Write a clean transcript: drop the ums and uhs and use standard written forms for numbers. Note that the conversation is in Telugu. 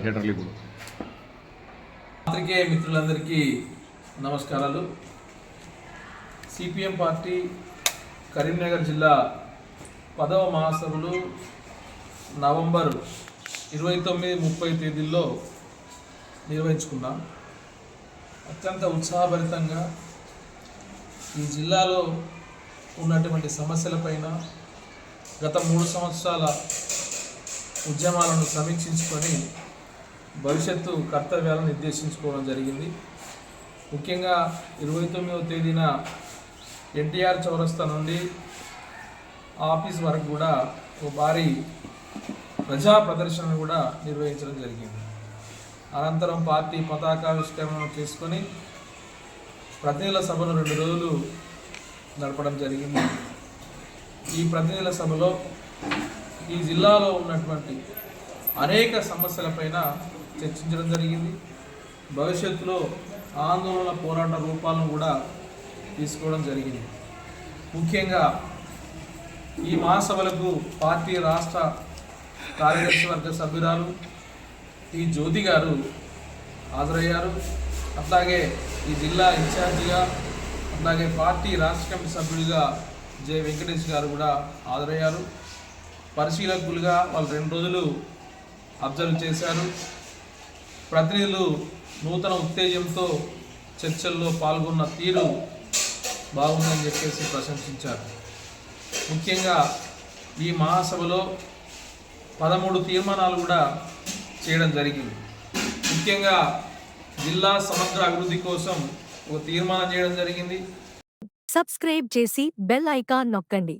థియేటర్లు ఇప్పుడు. పాత్రికేయ మిత్రులందరికీ నమస్కారాలు. సిపిఎం పార్టీ కరీంనగర్ జిల్లా 10వ మహాసభలు నవంబర్ 29-30 తేదీల్లో నిర్వహించుకున్నాం. అత్యంత ఉత్సాహభరితంగా ఈ జిల్లాలో ఉన్నటువంటి సమస్యలపైన గత 3 సంవత్సరాల ఉద్యమాలను సమీక్షించుకొని భవిష్యత్తు కర్తవ్యాలను నిర్దేశించుకోవడం జరిగింది. ముఖ్యంగా 29వ తేదీన ఎన్టీఆర్ చౌరస్తా నుండి ఆఫీస్ వరకు కూడా ఒక భారీ ప్రజా ప్రదర్శనను కూడా నిర్వహించడం జరిగింది. అనంతరం పార్టీ పతాకావిష్కరణను చేసుకొని ప్రతినిధుల సభను 2 రోజులు నడపడం జరిగింది. ఈ ప్రతినిధుల సభలో ఈ జిల్లాలో ఉన్నటువంటి అనేక సమస్యలపైన చర్చించడం జరిగింది. భవిష్యత్తులో ఆందోళన పోరాట రూపాలను కూడా తీసుకోవడం జరిగింది. ముఖ్యంగా ఈ మహాసభలకు పార్టీ రాష్ట్ర కార్యదర్శి వర్గ సభ్యురాలు టి జ్యోతి గారు హాజరయ్యారు. అట్లాగే ఈ జిల్లా ఇన్ఛార్జిగా, అట్లాగే పార్టీ రాష్ట్ర కమిటీ సభ్యుడిగా జె వెంకటేష్ గారు కూడా హాజరయ్యారు. పరిశీలకులుగా వాళ్ళు 2 రోజులు అబ్జర్వ్ చేశారు. ప్రతినిధులు నూతన ఉత్తేజంతో చర్చల్లో పాల్గొన్న తీరు బాగుందని చెప్పేసి ప్రశంసించారు. ముఖ్యంగా ఈ మహాసభలో 13 తీర్మానాలు కూడా చేయడం జరిగింది. ముఖ్యంగా జిల్లా సమగ్ర అభివృద్ధి కోసం ఒక తీర్మానం చేయడం జరిగింది. సబ్స్క్రైబ్ చేసి బెల్ ఐకాన్ నొక్కండి.